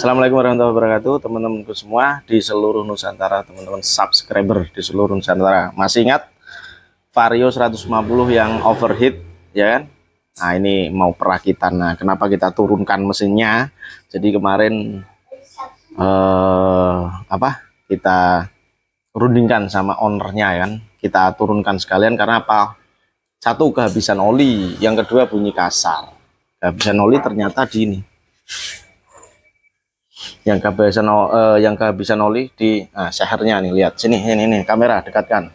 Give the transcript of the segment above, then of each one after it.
Assalamualaikum warahmatullahi wabarakatuh, teman-temanku semua di seluruh Nusantara, teman-teman subscriber di seluruh Nusantara. Masih ingat Vario 150 yang overheat, ya kan? Nah, ini mau perakitan. Nah, kenapa kita turunkan mesinnya? Jadi kemarin kita rundingkan sama ownernya, kan? Kita turunkan sekalian karena apa? Satu, kehabisan oli, yang kedua bunyi kasar. Kehabisan oli ternyata di ini. Yang kehabisan oli di sehernya nih, lihat sini, ini kamera dekatkan.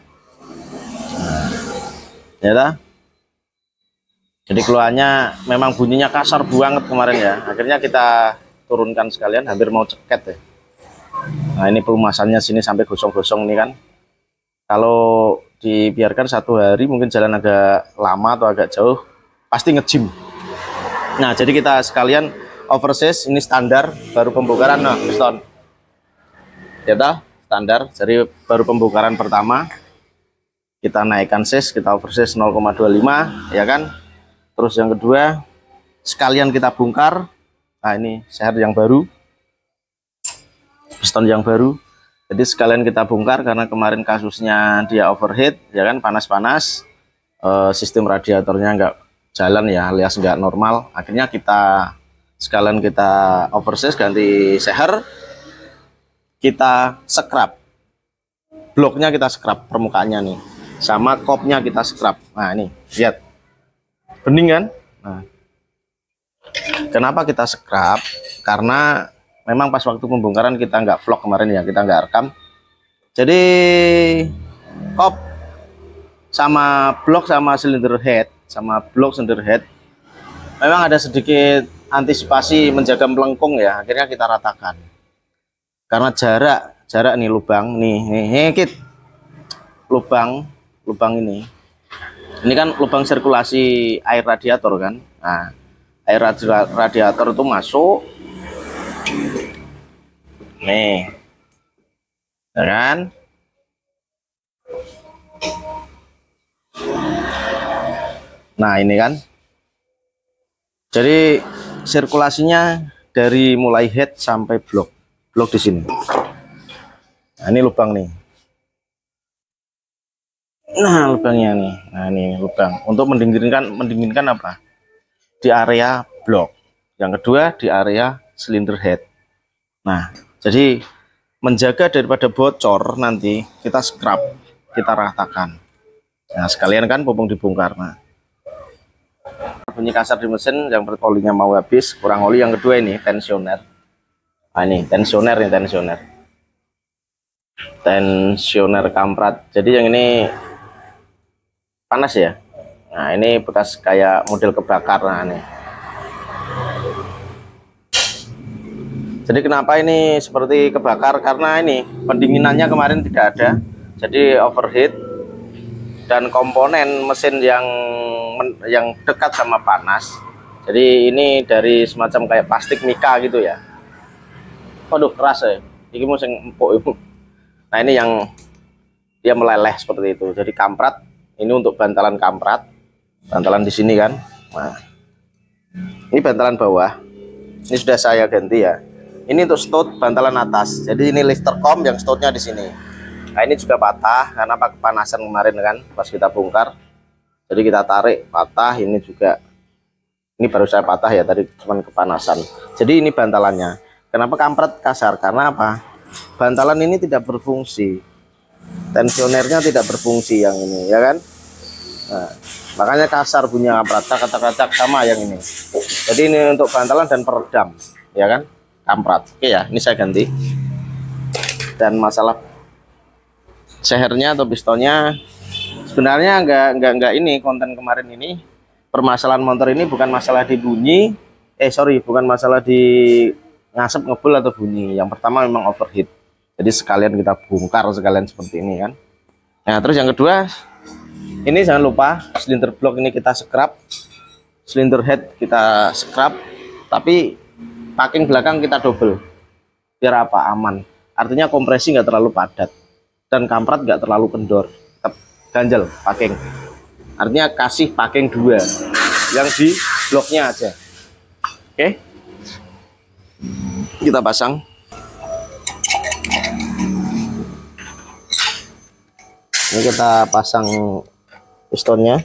Ya tak? Jadi keluarnya memang bunyinya kasar banget kemarin ya. Akhirnya kita turunkan sekalian, hampir mau ceket ya. Nah, ini pelumasannya sini sampai gosong-gosong nih kan. Kalau dibiarkan 1 hari mungkin jalan agak lama atau agak jauh, pasti ngejim. Nah, jadi kita sekalian oversize, ini standar baru pembongkaran. Nah, piston ya dah standar, jadi baru pembongkaran pertama kita naikkan size, kita oversize 0,25 ya kan. Terus yang kedua sekalian kita bongkar. Nah, ini seher yang baru, piston yang baru, jadi sekalian kita bongkar karena kemarin kasusnya dia overheat ya kan, panas-panas, sistem radiatornya nggak jalan ya, alias nggak normal. Akhirnya kita sekalian kita oversize, ganti seher, kita scrap bloknya, kita scrap permukaannya nih, sama kopnya kita scrap. Nah, ini lihat bening kan. Nah, kenapa kita scrap? Karena memang pas waktu pembongkaran kita nggak vlog kemarin ya, kita nggak rekam. Jadi kop sama blok sama silinder head, memang ada sedikit antisipasi menjaga melengkung ya, akhirnya kita ratakan. Karena jarak nih lubang nih kit, lubang ini kan lubang sirkulasi air radiator kan. Nah, air radiator itu masuk nih ya kan. Nah, ini kan, jadi sirkulasinya dari mulai head sampai blok di sini. Nah, ini lubang nih. Nah, lubangnya nih. Nah, ini lubang untuk mendinginkan apa? Di area blok. Yang kedua di area silinder head. Nah, jadi menjaga daripada bocor nanti kita scrap, kita ratakan. Nah, sekalian kan mumpung dibongkar. Nah, bunyi kasar di mesin, yang olinya mau habis, kurang oli. Yang kedua ini tensioner. Nah, ini tensioner kamprat. Jadi yang ini panas ya. Nah, ini bekas kayak model kebakar. Nah, ini jadi kenapa ini seperti kebakar? Karena ini pendinginannya kemarin tidak ada, jadi overheat, dan komponen mesin yang dekat sama panas. Jadi ini dari semacam kayak plastik mika gitu ya. Waduh, keras ya. Ini mau empuk ibu. Nah, ini yang dia meleleh seperti itu. Jadi kamprat ini untuk bantalan kamprat, bantalan di sini kan. Nah, ini bantalan bawah. Ini sudah saya ganti ya. Ini untuk stout bantalan atas. Jadi ini listercom yang stoutnya di sini. Nah, ini juga patah karena kepanasan kemarin kan pas kita bongkar. Jadi kita tarik, patah. Ini juga, ini baru saya patah ya tadi, cuman kepanasan. Jadi ini bantalannya. Kenapa kampret kasar? Karena apa? Bantalan ini tidak berfungsi, tensionernya tidak berfungsi yang ini ya kan. Nah, makanya kasar bunyi kampret, kacak-kacak sama yang ini. Jadi ini untuk bantalan dan peredam ya kan, kampret. Oke ya, ini saya ganti. Dan masalah sehernya atau pistonnya sebenarnya enggak ini konten kemarin ini. Permasalahan motor ini bukan masalah di bunyi, bukan masalah di ngasep, ngebul atau bunyi. Yang pertama memang overheat. Jadi sekalian kita bongkar sekalian seperti ini kan. Nah, terus yang kedua, ini jangan lupa silinder blok ini kita scrap, silinder head kita scrap, tapi packing belakang kita double. Biar apa? Aman. Artinya kompresi nggak terlalu padat dan kamprat nggak terlalu kendor, tetap ganjel packing. Artinya kasih packing 2 yang di bloknya aja. Oke. kita pasang. Ini kita pasang pistonnya.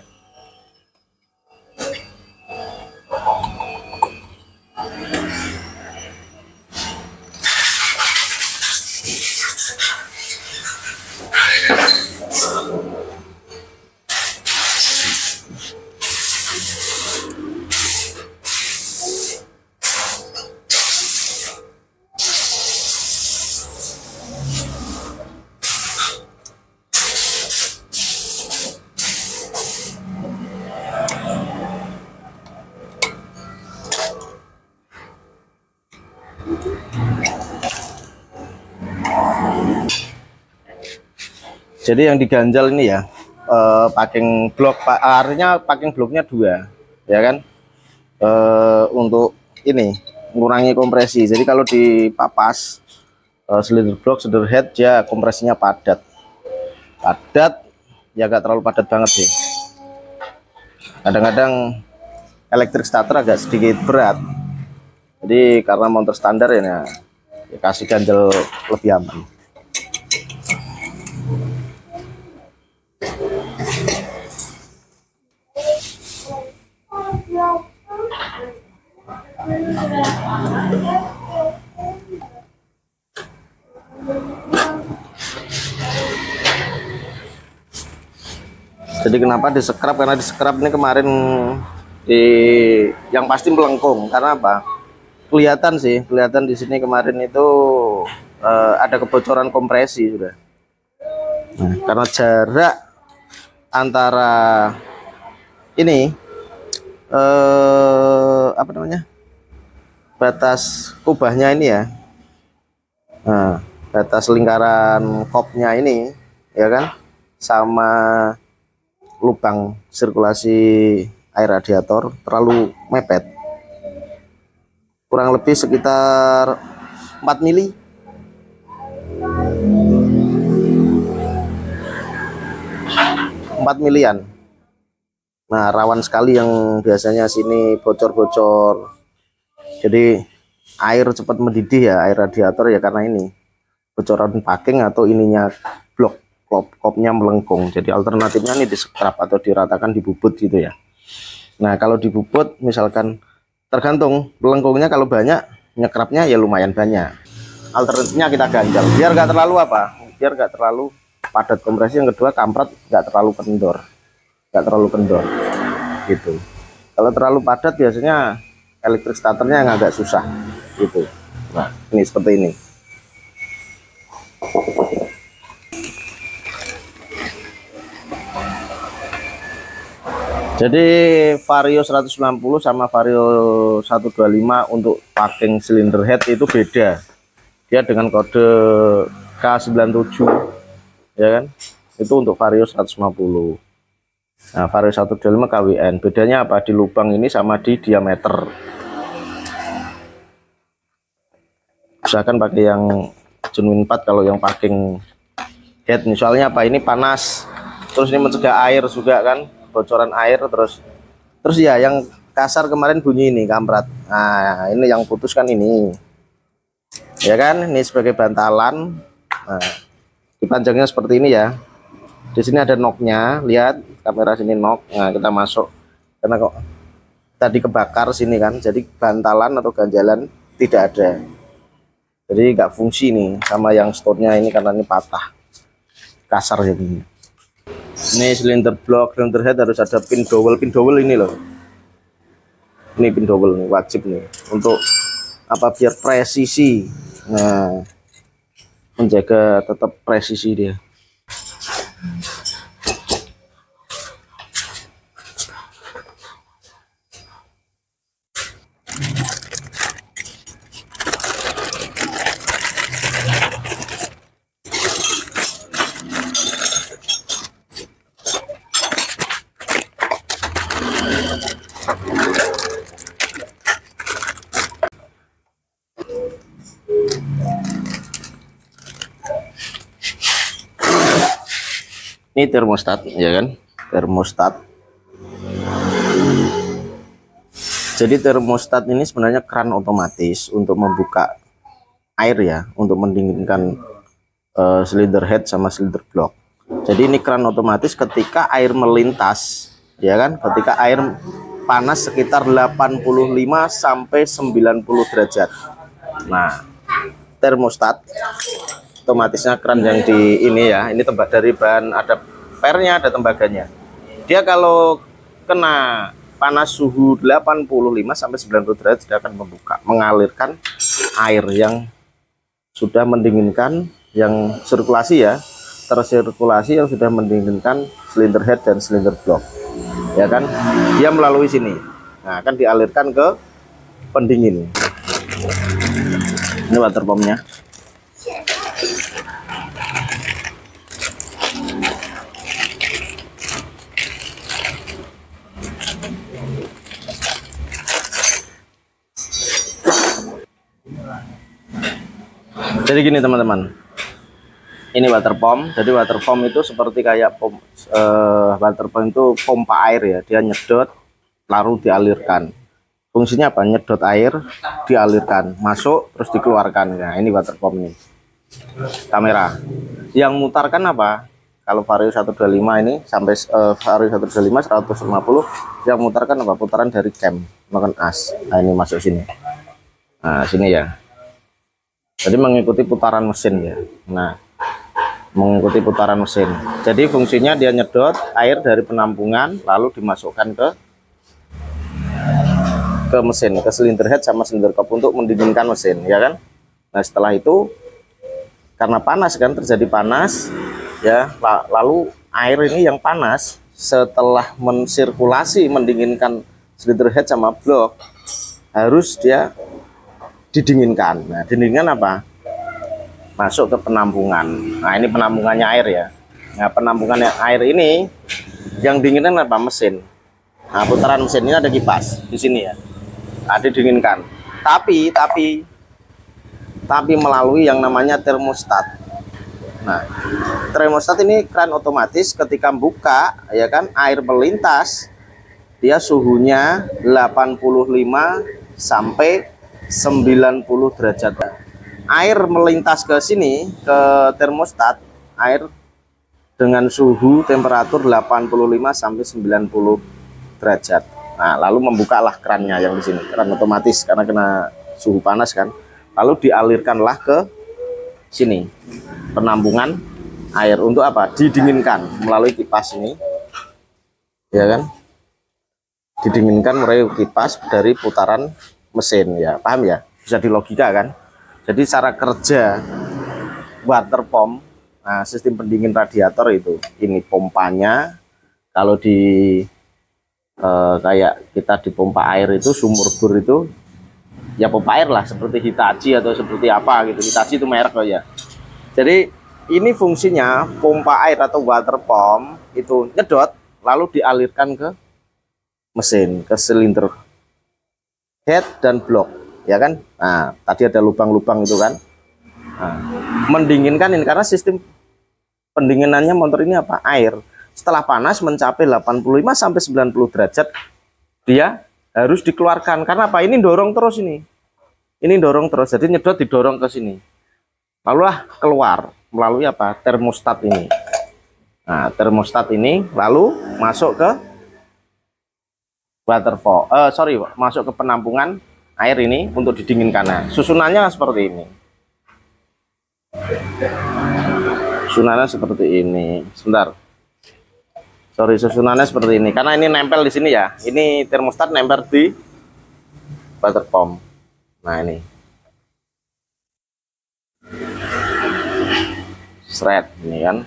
Jadi yang diganjal ini ya packing block, artinya packing blocknya 2 ya kan, untuk ini mengurangi kompresi. Jadi kalau dipapas silinder block, cylinder head, ya kompresinya padat ya, gak terlalu padat banget sih. Kadang-kadang elektrik starter agak sedikit berat, jadi karena motor standar ya, kasih ganjel lebih aman. Jadi kenapa disekrap? Karena disekrap ini kemarin yang pasti melengkung. Karena apa? Kelihatan sih, kelihatan di sini kemarin itu ada kebocoran kompresi sudah. Nah, karena jarak antara ini apa namanya, batas kubahnya ini ya, nah, batas lingkaran kopnya ini ya kan, sama lubang sirkulasi air radiator terlalu mepet, kurang lebih sekitar 4 mili. Milian. Nah, rawan sekali yang biasanya sini bocor-bocor. Jadi air cepat mendidih ya, air radiator ya, karena ini bocoran packing atau ininya blok kopnya melengkung. Jadi alternatifnya nih disekrap atau diratakan, dibubut gitu ya. Nah, kalau dibubut misalkan tergantung melengkungnya, kalau banyak nyekrapnya ya lumayan banyak. Alternatifnya kita ganjal biar gak terlalu apa? Biar gak terlalu padat kompresi. Yang kedua, kampret gak terlalu kendor gitu. Kalau terlalu padat biasanya elektrik starternya yang agak susah gitu. Nah, ini seperti ini. Jadi Vario 190 sama Vario 125 untuk packing cylinder head itu beda. Dia dengan kode K97 ya kan. Itu untuk Vario 150. Nah, Vario 125 KWN. Bedanya apa? Di lubang ini sama di diameter. Usahakan pakai yang genuine 4 kalau yang packing head. Misalnya apa, ini panas, terus ini mencegah air juga kan, bocoran air, terus ya yang kasar kemarin bunyi ini kampret. Nah, ini yang putus kan ini ya kan, ini sebagai bantalan. Nah, dipanjangnya seperti ini ya. Di sini ada knocknya, lihat kamera sini knock. Nah, kita masuk karena kok tadi kebakar sini kan, jadi bantalan atau ganjalan tidak ada, jadi nggak fungsi nih. Sama yang stone-nya ini karena ini patah, kasar jadinya. Ini silinder block, cylinder head harus ada pin dowel ini loh. Ini pin dowel nih wajib nih, untuk apa? Biar presisi. Nah, menjaga tetap presisi dia. Ini termostat ya kan, termostat. Jadi termostat ini sebenarnya keran otomatis untuk membuka air ya untuk mendinginkan silinder head sama silinder block. Jadi ini keran otomatis ketika air melintas, ya kan, ketika air panas sekitar 85 sampai 90 derajat. Nah, termostat otomatisnya keran yang di ini ya, ini tembak dari bahan, ada pernya, ada tembaganya. Dia kalau kena panas suhu 85 sampai 90 derajat dia akan membuka, mengalirkan air yang sudah mendinginkan, yang sirkulasi ya, tersirkulasi yang sudah mendinginkan silinder head dan silinder block, ya kan, dia melalui sini. Nah, akan dialirkan ke pendingin. Ini water pumpnya. Jadi gini teman-teman, ini water pump. Jadi water pump itu seperti kayak water pump itu pompa air ya, dia nyedot lalu dialirkan. Fungsinya apa? Nyedot air, dialirkan, masuk terus dikeluarkan. Nah, ini water pump ini. Kamera yang mutarkan apa? Kalau Vario 125 ini sampai Vario 125 150 yang mutarkan apa? Putaran dari cam, makan as. Nah, ini masuk sini. Nah, sini ya. Jadi mengikuti putaran mesin ya. Nah, mengikuti putaran mesin. Jadi fungsinya dia nyedot air dari penampungan lalu dimasukkan ke mesin, ke silinder head sama silinder cup untuk mendinginkan mesin, ya kan. Nah, setelah itu karena panas kan, terjadi panas ya, lalu air ini yang panas setelah mensirkulasi mendinginkan silinder head sama blok harus dia didinginkan. Nah, didinginkan apa? Masuk ke penampungan. Nah, ini penampungannya air ya. Nah, penampungannya air ini yang dinginkan apa? Mesin. Nah, putaran mesin ini ada kipas di sini ya. Nah, didinginkan. Tapi melalui yang namanya termostat. Nah, termostat ini keran otomatis, ketika buka ya kan, air melintas, dia suhunya 85 sampai 90 derajat. Air melintas ke sini, ke termostat, air dengan suhu temperatur 85 sampai 90 derajat. Nah, lalu membukalah kerannya yang di sini, keran otomatis karena kena suhu panas kan. Lalu dialirkanlah ke sini, penampungan air untuk apa? Didinginkan melalui kipas ini, ya kan? Didinginkan melalui kipas dari putaran mesin ya, paham ya? Bisa dilogika kan? Jadi cara kerja water pump, nah, sistem pendingin radiator itu, ini pompanya. Kalau di kayak kita di pompa air itu, sumur bor itu ya pompa air lah, seperti Hitachi atau seperti apa gitu. Hitachi itu merek loh ya. Jadi ini fungsinya pompa air atau water pump itu nyedot lalu dialirkan ke mesin, ke silinder head dan block, ya kan. Nah, tadi ada lubang-lubang itu kan. Nah, mendinginkan ini karena sistem pendinginannya motor ini apa? Air. Setelah panas mencapai 85 sampai 90 derajat, dia harus dikeluarkan. Karena apa? Ini dorong terus ini. Ini dorong terus. Jadi nyedot didorong ke sini. Lalu keluar melalui apa? Termostat ini. Nah, termostat ini lalu masuk ke water pump, masuk ke penampungan air ini untuk didinginkan. Nah, susunannya seperti ini. Susunannya seperti ini. Sebentar. Susunannya seperti ini. Karena ini nempel di sini ya. Ini termostat nempel di water pump. Nah, ini. Seret ini kan.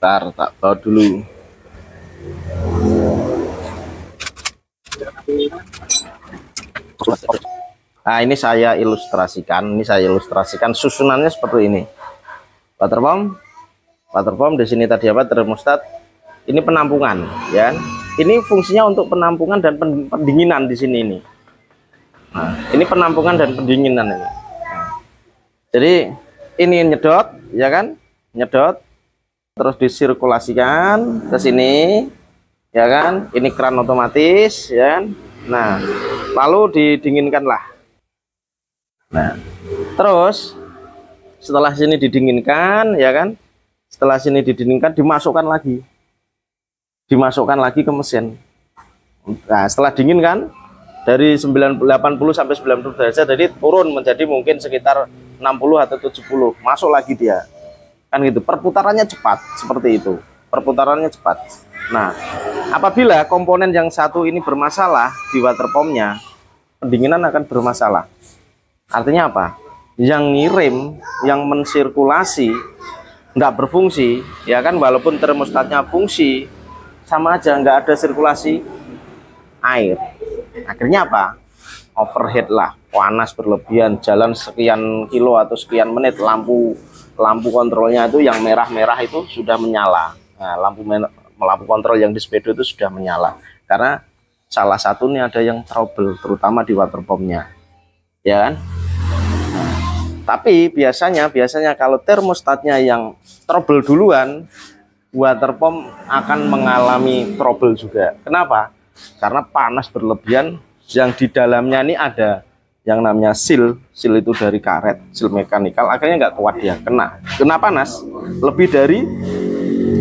Bentar, tak bawa dulu. Nah, ini saya ilustrasikan susunannya seperti ini. Water pump di sini tadi apa? Termostat. Ini penampungan, ya. Ini fungsinya untuk penampungan dan pendinginan di sini ini. Nah, ini penampungan dan pendinginan ini. Nah, jadi ini nyedot, ya kan? Nyedot terus disirkulasikan ke sini. ya kan? Ini keran otomatis, ya kan? Nah, lalu didinginkanlah. Nah, terus setelah sini didinginkan, ya kan? Setelah sini didinginkan, dimasukkan lagi ke mesin. Nah, setelah dingin kan, dari 80 sampai 90 derajat, jadi turun menjadi mungkin sekitar 60 atau 70, masuk lagi dia. Kan gitu, perputarannya cepat, seperti itu. Perputarannya cepat. Nah, apabila komponen yang satu ini bermasalah di water pumpnya, pendinginan akan bermasalah. Artinya apa? Yang ngirim, yang mensirkulasi nggak berfungsi, ya kan, walaupun termostatnya fungsi, sama aja nggak ada sirkulasi air. Akhirnya apa? Overheat lah, panas berlebihan, jalan sekian kilo atau sekian menit, lampu kontrolnya itu yang merah-merah itu sudah menyala. Nah, lampu kontrol yang di speedo itu sudah menyala karena salah satunya ada yang trouble, terutama di water pumpnya, ya kan. Tapi biasanya kalau termostatnya yang trouble duluan, water pump akan mengalami trouble juga. Kenapa? Karena panas berlebihan, yang di dalamnya ini ada yang namanya seal itu dari karet, seal mekanikal, akhirnya nggak kuat dia, kena panas lebih dari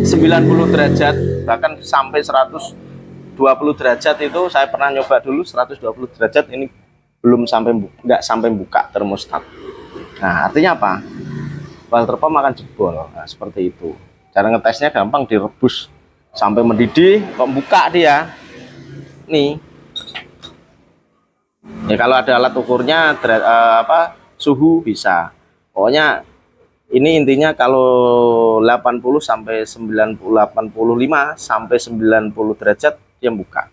90 derajat, bahkan sampai 120 derajat itu saya pernah nyoba dulu. 120 derajat ini nggak sampai buka termostat. Nah, artinya apa? Water pump akan jebol. Nah, seperti itu. Cara ngetesnya gampang, direbus sampai mendidih, kok buka dia. Nih. Ya kalau ada alat ukurnya suhu bisa. Pokoknya ini intinya kalau 80 sampai 90, 85 sampai 90 derajat dia buka.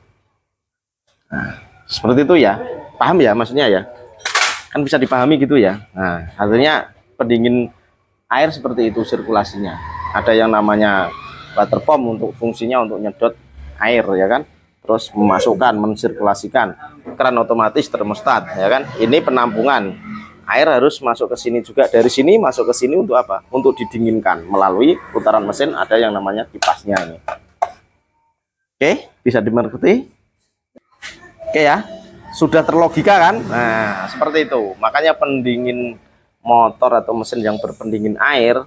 Nah, seperti itu ya. Paham ya maksudnya ya? Kan bisa dipahami gitu ya. Nah, artinya pendingin air seperti itu sirkulasinya. Ada yang namanya water pump untuk fungsinya untuk nyedot air, ya kan, terus memasukkan, mensirkulasikan. Keran otomatis termostat, ya kan. Ini penampungan air harus masuk ke sini juga, dari sini masuk ke sini untuk apa? Untuk didinginkan melalui putaran mesin, ada yang namanya kipasnya ini. Oke, bisa dimengerti? Oke ya. Sudah terlogika kan? Nah, seperti itu. Makanya pendingin motor atau mesin yang berpendingin air,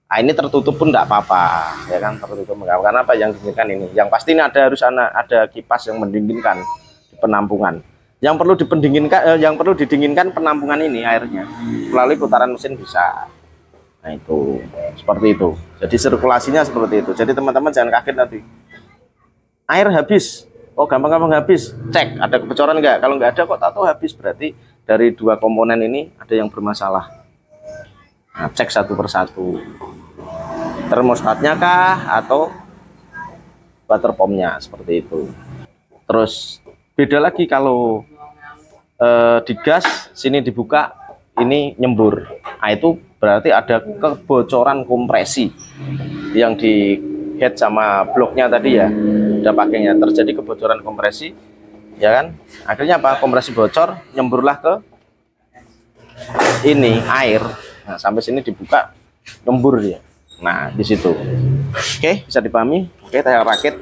nah ini tertutup pun tidak apa-apa, ya kan, tertutup. Karena apa? Yang dinginkan ini, yang pasti ini ada kipas yang mendinginkan di penampungan. Yang perlu didinginkan penampungan ini airnya melalui putaran mesin bisa. Nah, itu seperti itu. Jadi sirkulasinya seperti itu. Jadi teman-teman jangan kaget nanti. Air habis. Oh, gampang-gampang habis. Cek ada kebocoran enggak? Kalau enggak ada kok tak tahu habis, berarti dari dua komponen ini ada yang bermasalah. Nah, cek satu persatu. Termostatnya kah atau water pumpnya, seperti itu. Terus beda lagi kalau di gas sini dibuka, ini nyembur. Nah, itu berarti ada kebocoran kompresi yang di head sama bloknya tadi ya, udah pakainya terjadi kebocoran kompresi, ya kan. Akhirnya apa? Kompresi bocor, nyemburlah ke ini air. Nah, sampai sini dibuka, nyembur dia. Nah, di situ. Oke, bisa dipahami? Oke, saya rakit.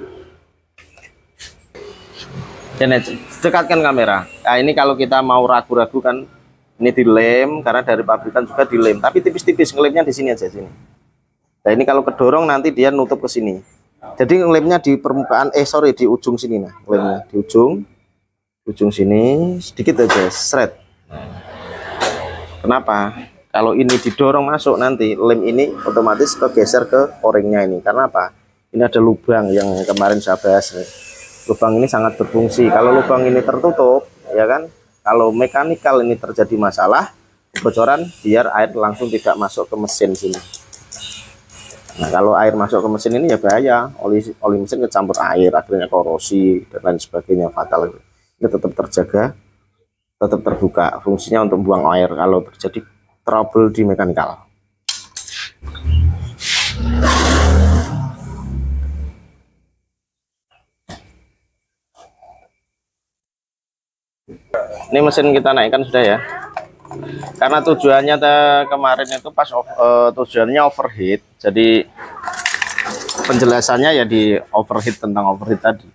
Dan dekatkan kamera. Nah, ini kalau kita mau ragu-ragu kan, ini dilem, karena dari pabrikan juga dilem, tapi tipis-tipis, ngelemnya di sini aja sini. Nah, ini kalau kedorong nanti dia nutup ke sini. Jadi ngelemnya di permukaan, di ujung sini. Nah, ngelemnya di ujung sini sedikit aja, seret. Kenapa? Kalau ini didorong masuk, nanti lem ini otomatis kegeser ke o-ringnya ini. Karena apa? Ini ada lubang yang kemarin saya bahas nih. Lubang ini sangat berfungsi. Kalau lubang ini tertutup, ya kan, kalau mekanikal ini terjadi masalah kebocoran, biar air langsung tidak masuk ke mesin sini. Nah, kalau air masuk ke mesin ini ya bahaya, oli mesin kecampur air, akhirnya korosi dan lain sebagainya, fatal. Ini tetap terjaga, tetap terbuka, fungsinya untuk buang air kalau terjadi trouble di mekanikal. Ini mesin kita naikkan sudah ya, karena tujuannya kemarin itu pas tujuannya overheat, jadi penjelasannya ya di overheat, tentang overheat tadi.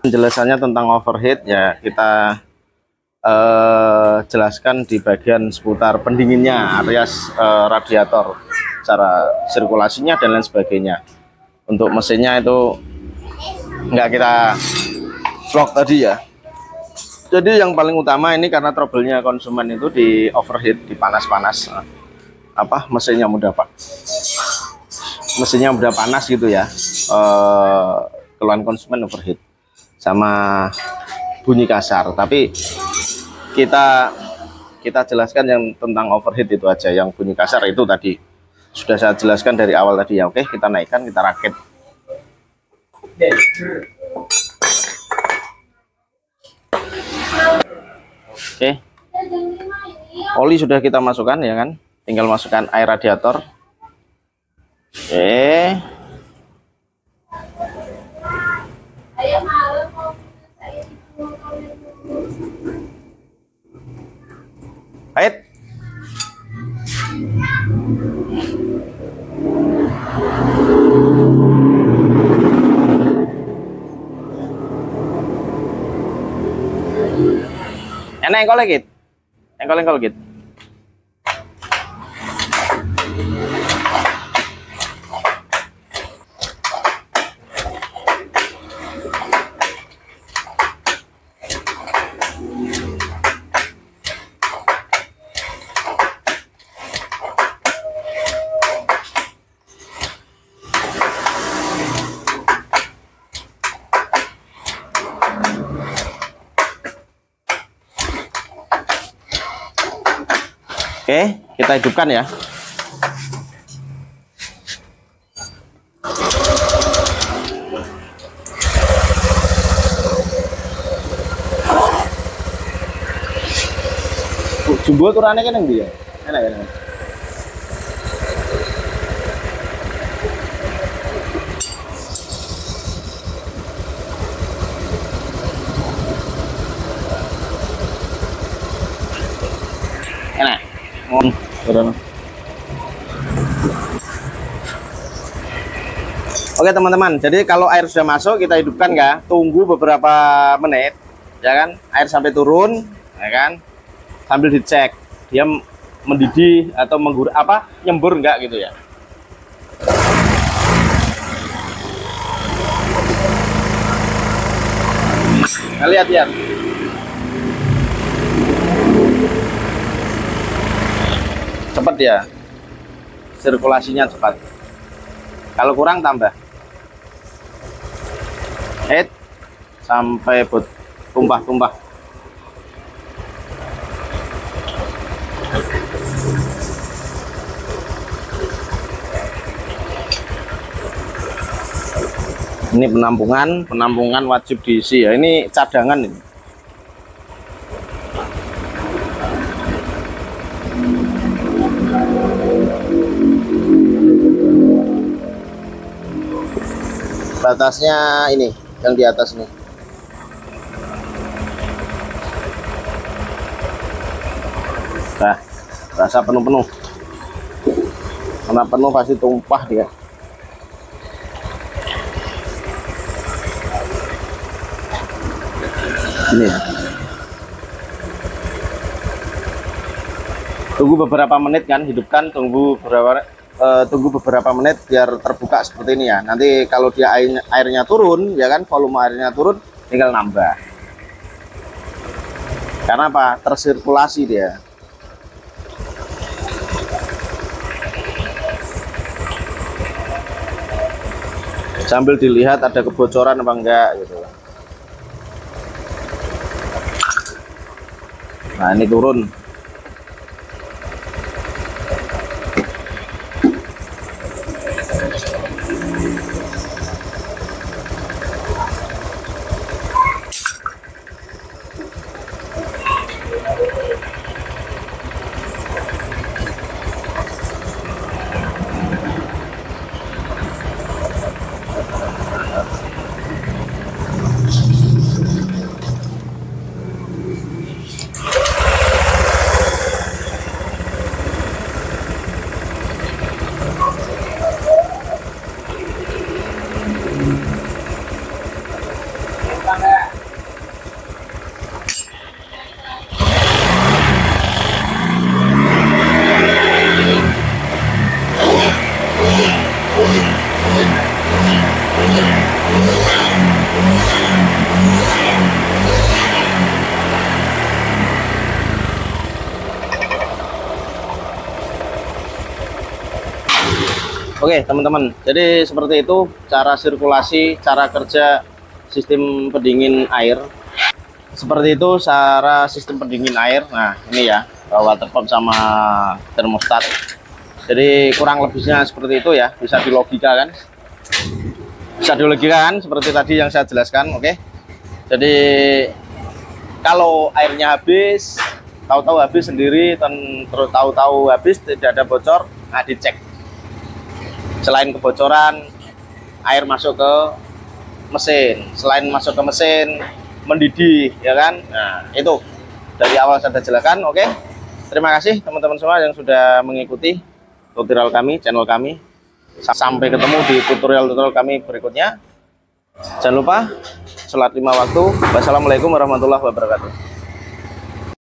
Penjelasannya tentang overheat ya kita jelaskan di bagian seputar pendinginnya, alias radiator, cara sirkulasinya dan lain sebagainya. Untuk mesinnya itu nggak kita vlog tadi ya. Jadi yang paling utama ini karena trouble-nya konsumen itu di overheat, di panas-panas, mesinnya mudah panas gitu ya. Keluhan konsumen overheat sama bunyi kasar. Tapi kita jelaskan yang tentang overheat itu aja. Yang bunyi kasar itu tadi sudah saya jelaskan dari awal tadi ya. Oke, kita naikkan, kita rakit. Oke, oli sudah kita masukkan ya kan, tinggal masukkan air radiator. Oke, baik. Enak engkol lagi, engkol gitu. Oke, kita hidupkan ya. Jumbo turane kan yang dia. Enak ya. Enak. Oke teman-teman, jadi kalau air sudah masuk kita hidupkan ya, tunggu beberapa menit ya kan, air sampai turun ya kan, sambil dicek dia mendidih atau nyembur enggak gitu ya. Nah, lihat ya, cepat ya, sirkulasinya cepat. Kalau kurang tambah, sampai tumpah-tumpah. Ini penampungan wajib diisi ya. Ini cadangan ini. Batasnya ini yang di atas nih. Nah, rasa penuh-penuh. Karena penuh pasti tumpah dia. Ini. Tunggu beberapa menit kan, hidupkan, tunggu beberapa menit biar terbuka seperti ini ya. Nanti kalau dia airnya turun ya kan, volume airnya turun, tinggal nambah. Karena apa? Tersirkulasi dia. Sambil dilihat ada kebocoran apa enggak gitu. Nah, ini turun. Oke teman-teman, jadi seperti itu cara sirkulasi, cara kerja sistem pendingin air. Seperti itu cara sistem pendingin air. Nah ini ya, water pump sama termostat. Jadi kurang lebihnya seperti itu ya, bisa dilogikakan. Bisa dilogikakan seperti tadi yang saya jelaskan. Oke, jadi kalau airnya habis, tahu-tahu habis sendiri, dan terus tahu-tahu habis tidak ada bocor, nah dicek. Selain kebocoran, air masuk ke mesin. Selain masuk ke mesin, mendidih, ya kan? Nah, itu dari awal saya jelaskan. Oke, terima kasih teman-teman semua yang sudah mengikuti tutorial kami, channel kami. Sampai ketemu di tutorial-tutorial kami berikutnya. Jangan lupa sholat 5 waktu. Wassalamualaikum warahmatullahi wabarakatuh.